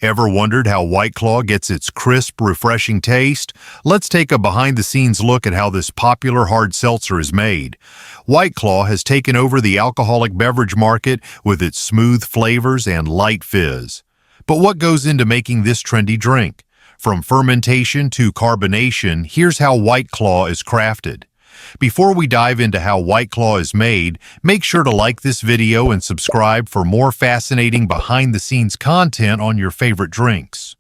Ever wondered how White Claw gets its crisp, refreshing taste? Let's take a behind-the-scenes look at how this popular hard seltzer is made. White Claw has taken over the alcoholic beverage market with its smooth flavors and light fizz. But what goes into making this trendy drink? From fermentation to carbonation, here's how White Claw is crafted. Before we dive into how White Claw is made, make sure to like this video and subscribe for more fascinating behind-the-scenes content on your favorite drinks.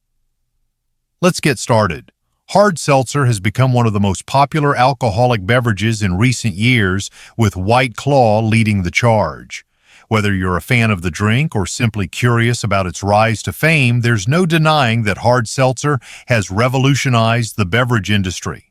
Let's get started. Hard seltzer has become one of the most popular alcoholic beverages in recent years, with White Claw leading the charge. Whether you're a fan of the drink or simply curious about its rise to fame, there's no denying that hard seltzer has revolutionized the beverage industry.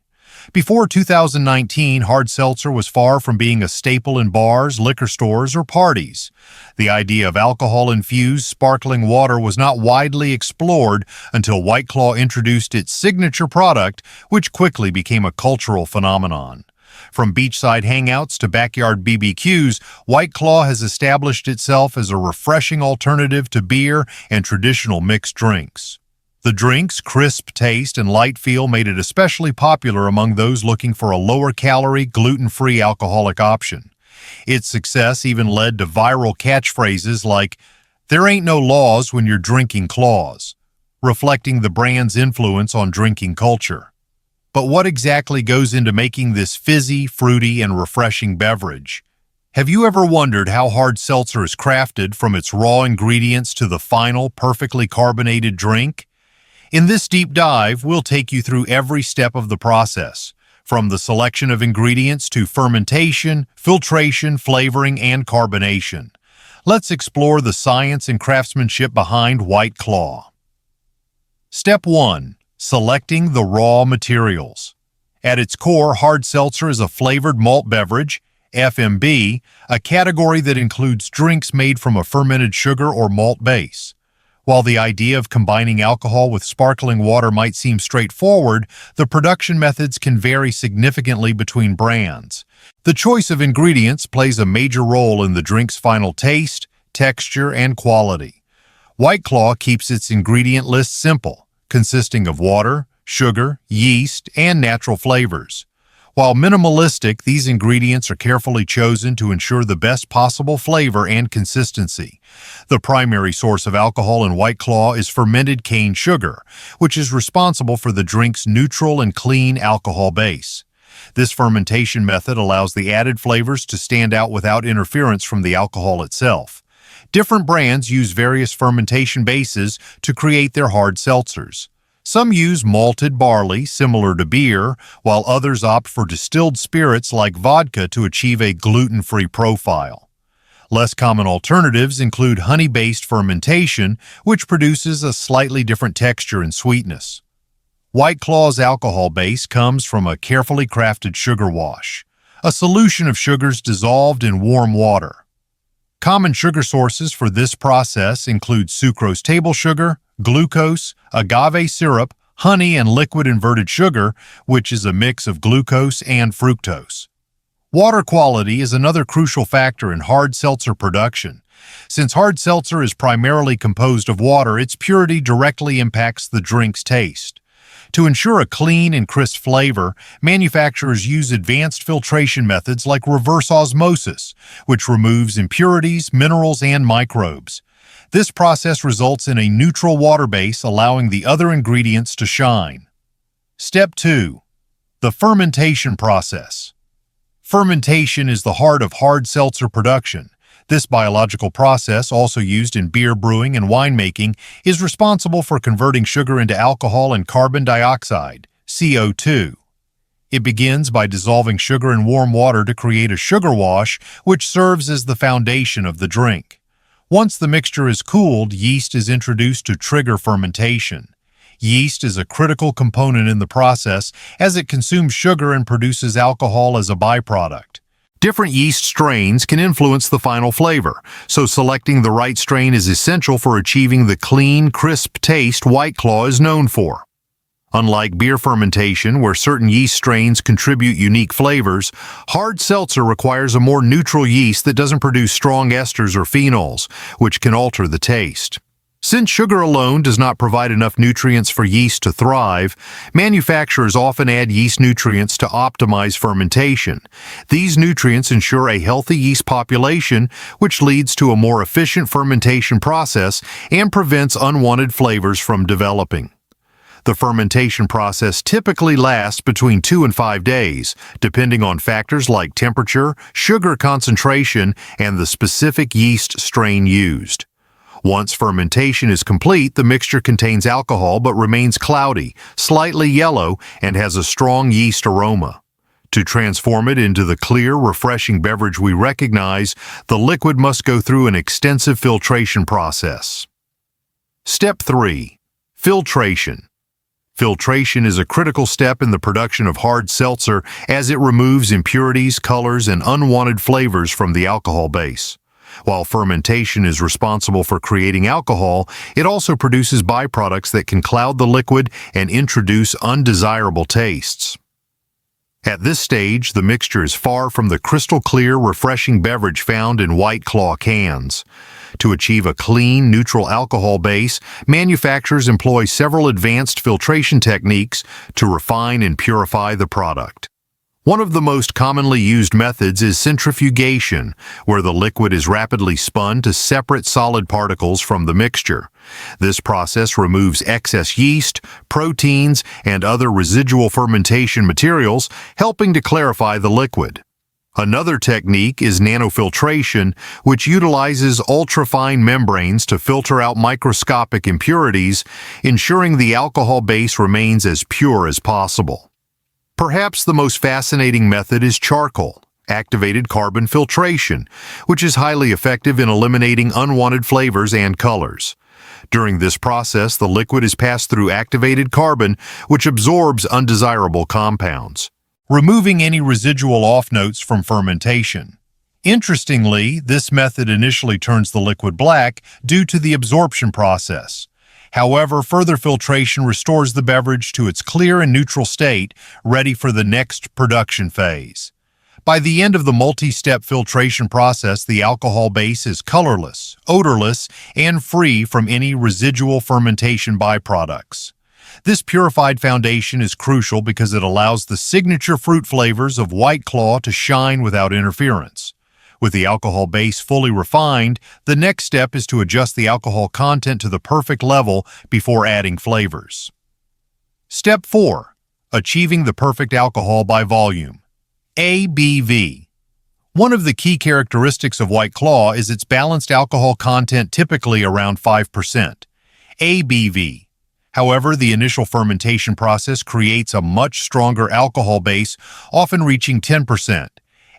Before 2019, hard seltzer was far from being a staple in bars, liquor stores, or parties. The idea of alcohol-infused sparkling water was not widely explored until White Claw introduced its signature product, which quickly became a cultural phenomenon. From beachside hangouts to backyard BBQs, White Claw has established itself as a refreshing alternative to beer and traditional mixed drinks. The drink's crisp taste and light feel made it especially popular among those looking for a lower-calorie, gluten-free alcoholic option. Its success even led to viral catchphrases like, "There ain't no laws when you're drinking claws," reflecting the brand's influence on drinking culture. But what exactly goes into making this fizzy, fruity, and refreshing beverage? Have you ever wondered how hard seltzer is crafted from its raw ingredients to the final, perfectly carbonated drink? In this deep dive, we'll take you through every step of the process, from the selection of ingredients to fermentation, filtration, flavoring, and carbonation. Let's explore the science and craftsmanship behind White Claw. Step 1. Selecting the raw materials. At its core, hard seltzer is a flavored malt beverage, FMB, a category that includes drinks made from a fermented sugar or malt base. While the idea of combining alcohol with sparkling water might seem straightforward, the production methods can vary significantly between brands. The choice of ingredients plays a major role in the drink's final taste, texture, and quality. White Claw keeps its ingredient list simple, consisting of water, sugar, yeast, and natural flavors. While minimalistic, these ingredients are carefully chosen to ensure the best possible flavor and consistency. The primary source of alcohol in White Claw is fermented cane sugar, which is responsible for the drink's neutral and clean alcohol base. This fermentation method allows the added flavors to stand out without interference from the alcohol itself. Different brands use various fermentation bases to create their hard seltzers. Some use malted barley, similar to beer, while others opt for distilled spirits like vodka to achieve a gluten-free profile. Less common alternatives include honey-based fermentation, which produces a slightly different texture and sweetness. White Claw's alcohol base comes from a carefully crafted sugar wash, a solution of sugars dissolved in warm water. Common sugar sources for this process include sucrose table sugar, glucose, agave syrup, honey, and liquid inverted sugar, which is a mix of glucose and fructose. Water quality is another crucial factor in hard seltzer production. Since hard seltzer is primarily composed of water, its purity directly impacts the drink's taste. To ensure a clean and crisp flavor, manufacturers use advanced filtration methods like reverse osmosis, which removes impurities, minerals, and microbes. This process results in a neutral water base, allowing the other ingredients to shine. Step 2. The fermentation process. Fermentation is the heart of hard seltzer production. This biological process, also used in beer brewing and winemaking, is responsible for converting sugar into alcohol and carbon dioxide, CO2. It begins by dissolving sugar in warm water to create a sugar wash, which serves as the foundation of the drink. Once the mixture is cooled, yeast is introduced to trigger fermentation. Yeast is a critical component in the process as it consumes sugar and produces alcohol as a byproduct. Different yeast strains can influence the final flavor, so selecting the right strain is essential for achieving the clean, crisp taste White Claw is known for. Unlike beer fermentation, where certain yeast strains contribute unique flavors, hard seltzer requires a more neutral yeast that doesn't produce strong esters or phenols, which can alter the taste. Since sugar alone does not provide enough nutrients for yeast to thrive, manufacturers often add yeast nutrients to optimize fermentation. These nutrients ensure a healthy yeast population, which leads to a more efficient fermentation process and prevents unwanted flavors from developing. The fermentation process typically lasts between 2 and 5 days, depending on factors like temperature, sugar concentration, and the specific yeast strain used. Once fermentation is complete, the mixture contains alcohol but remains cloudy, slightly yellow, and has a strong yeast aroma. To transform it into the clear, refreshing beverage we recognize, the liquid must go through an extensive filtration process. Step 3. Filtration. Filtration is a critical step in the production of hard seltzer as it removes impurities, colors, and unwanted flavors from the alcohol base. While fermentation is responsible for creating alcohol, it also produces byproducts that can cloud the liquid and introduce undesirable tastes. At this stage, the mixture is far from the crystal-clear, refreshing beverage found in White Claw cans. To achieve a clean, neutral alcohol base, manufacturers employ several advanced filtration techniques to refine and purify the product. One of the most commonly used methods is centrifugation, where the liquid is rapidly spun to separate solid particles from the mixture. This process removes excess yeast, proteins, and other residual fermentation materials, helping to clarify the liquid. Another technique is nanofiltration, which utilizes ultrafine membranes to filter out microscopic impurities, ensuring the alcohol base remains as pure as possible. Perhaps the most fascinating method is charcoal, activated carbon filtration, which is highly effective in eliminating unwanted flavors and colors. During this process, the liquid is passed through activated carbon, which absorbs undesirable compounds, removing any residual off-notes from fermentation. Interestingly, this method initially turns the liquid black due to the absorption process. However, further filtration restores the beverage to its clear and neutral state, ready for the next production phase. By the end of the multi-step filtration process, the alcohol base is colorless, odorless, and free from any residual fermentation byproducts. This purified foundation is crucial because it allows the signature fruit flavors of White Claw to shine without interference. With the alcohol base fully refined, the next step is to adjust the alcohol content to the perfect level before adding flavors. Step 4. Achieving the perfect alcohol by volume. ABV. One of the key characteristics of White Claw is its balanced alcohol content, typically around 5%. ABV. However, the initial fermentation process creates a much stronger alcohol base, often reaching 10%.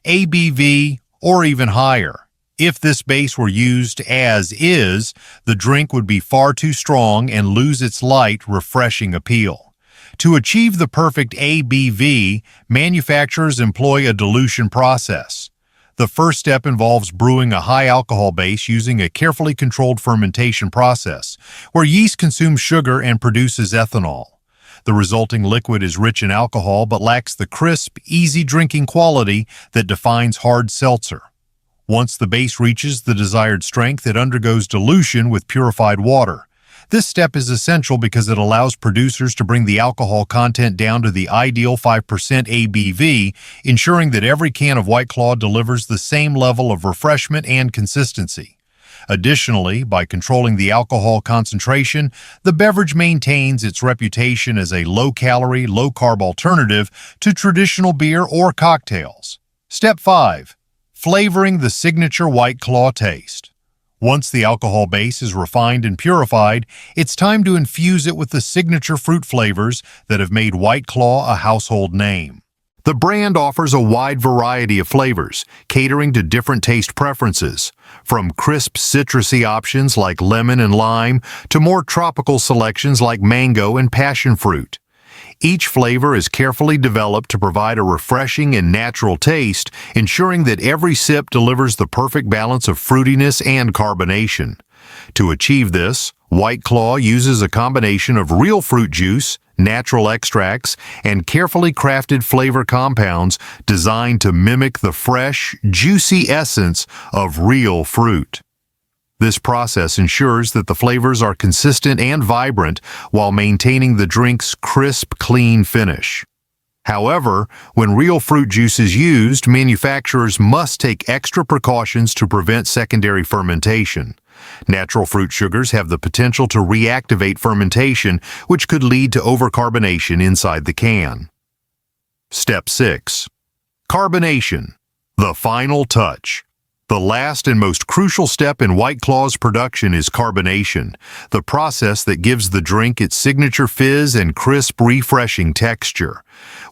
ABV or even higher. If this base were used as is, the drink would be far too strong and lose its light, refreshing appeal. To achieve the perfect ABV, manufacturers employ a dilution process. The first step involves brewing a high alcohol base using a carefully controlled fermentation process, where yeast consumes sugar and produces ethanol. The resulting liquid is rich in alcohol but lacks the crisp, easy drinking quality that defines hard seltzer. Once the base reaches the desired strength, it undergoes dilution with purified water. This step is essential because it allows producers to bring the alcohol content down to the ideal 5% ABV, ensuring that every can of White Claw delivers the same level of refreshment and consistency. Additionally, by controlling the alcohol concentration, the beverage maintains its reputation as a low-calorie, low-carb alternative to traditional beer or cocktails. Step 5. Flavoring the signature White Claw taste. Once the alcohol base is refined and purified, it's time to infuse it with the signature fruit flavors that have made White Claw a household name. The brand offers a wide variety of flavors, catering to different taste preferences, from crisp citrusy options like lemon and lime to more tropical selections like mango and passion fruit. Each flavor is carefully developed to provide a refreshing and natural taste, ensuring that every sip delivers the perfect balance of fruitiness and carbonation. To achieve this, White Claw uses a combination of real fruit juice, natural extracts, and carefully crafted flavor compounds designed to mimic the fresh, juicy essence of real fruit. This process ensures that the flavors are consistent and vibrant while maintaining the drink's crisp, clean finish. However, when real fruit juice is used, manufacturers must take extra precautions to prevent secondary fermentation. Natural fruit sugars have the potential to reactivate fermentation, which could lead to overcarbonation inside the can. Step 6. Carbonation, the final touch. The last and most crucial step in White Claw's production is carbonation, the process that gives the drink its signature fizz and crisp, refreshing texture.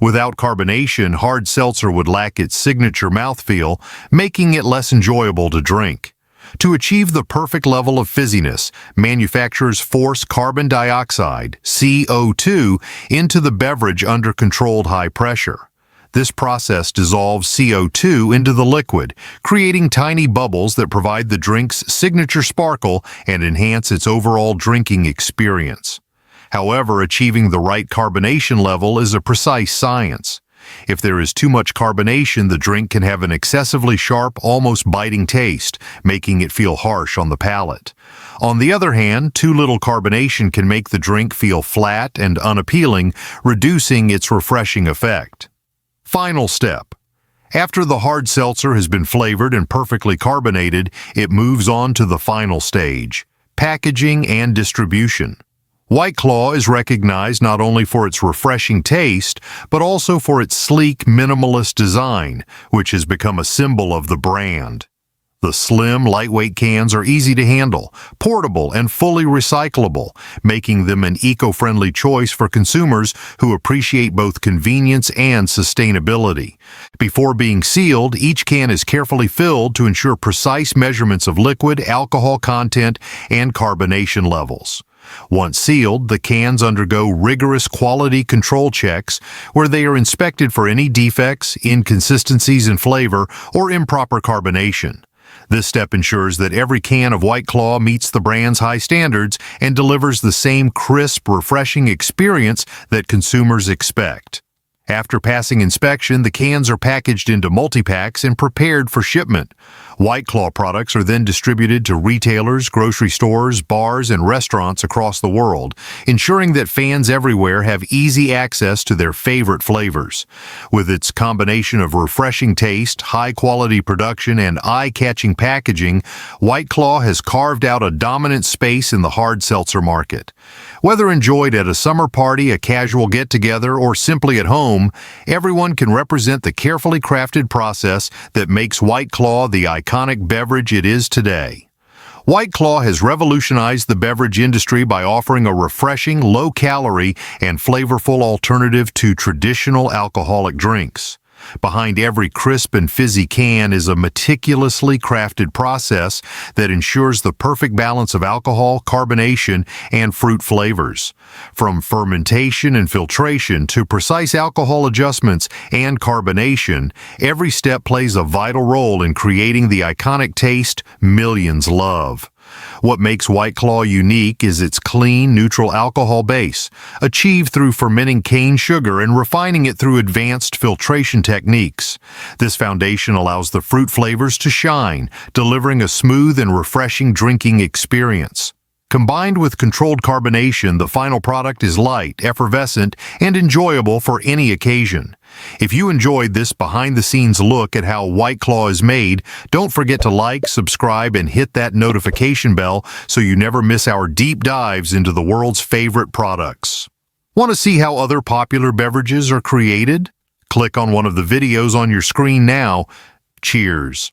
Without carbonation, hard seltzer would lack its signature mouthfeel, making it less enjoyable to drink. To achieve the perfect level of fizziness, manufacturers force carbon dioxide, CO2, into the beverage under controlled high pressure. This process dissolves CO2 into the liquid, creating tiny bubbles that provide the drink's signature sparkle and enhance its overall drinking experience. However, achieving the right carbonation level is a precise science. If there is too much carbonation, the drink can have an excessively sharp, almost biting taste, making it feel harsh on the palate. On the other hand, too little carbonation can make the drink feel flat and unappealing, reducing its refreshing effect. Final step. After the hard seltzer has been flavored and perfectly carbonated, it moves on to the final stage, packaging and distribution. White Claw is recognized not only for its refreshing taste, but also for its sleek, minimalist design, which has become a symbol of the brand. The slim, lightweight cans are easy to handle, portable, and fully recyclable, making them an eco-friendly choice for consumers who appreciate both convenience and sustainability. Before being sealed, each can is carefully filled to ensure precise measurements of liquid, alcohol content, and carbonation levels. Once sealed, the cans undergo rigorous quality control checks where they are inspected for any defects, inconsistencies in flavor, or improper carbonation. This step ensures that every can of White Claw meets the brand's high standards and delivers the same crisp, refreshing experience that consumers expect. After passing inspection, the cans are packaged into multi-packs and prepared for shipment. White Claw products are then distributed to retailers, grocery stores, bars, and restaurants across the world, ensuring that fans everywhere have easy access to their favorite flavors. With its combination of refreshing taste, high-quality production, and eye-catching packaging, White Claw has carved out a dominant space in the hard seltzer market. Whether enjoyed at a summer party, a casual get-together, or simply at home, everyone can represent the carefully crafted process that makes White Claw the iconic beverage it is today. White Claw has revolutionized the beverage industry by offering a refreshing, low-calorie, and flavorful alternative to traditional alcoholic drinks. Behind every crisp and fizzy can is a meticulously crafted process that ensures the perfect balance of alcohol, carbonation, and fruit flavors. From fermentation and filtration to precise alcohol adjustments and carbonation, every step plays a vital role in creating the iconic taste millions love. What makes White Claw unique is its clean, neutral alcohol base, achieved through fermenting cane sugar and refining it through advanced filtration techniques. This foundation allows the fruit flavors to shine, delivering a smooth and refreshing drinking experience. Combined with controlled carbonation, the final product is light, effervescent, and enjoyable for any occasion. If you enjoyed this behind-the-scenes look at how White Claw is made, don't forget to like, subscribe, and hit that notification bell so you never miss our deep dives into the world's favorite products. Want to see how other popular beverages are created? Click on one of the videos on your screen now. Cheers!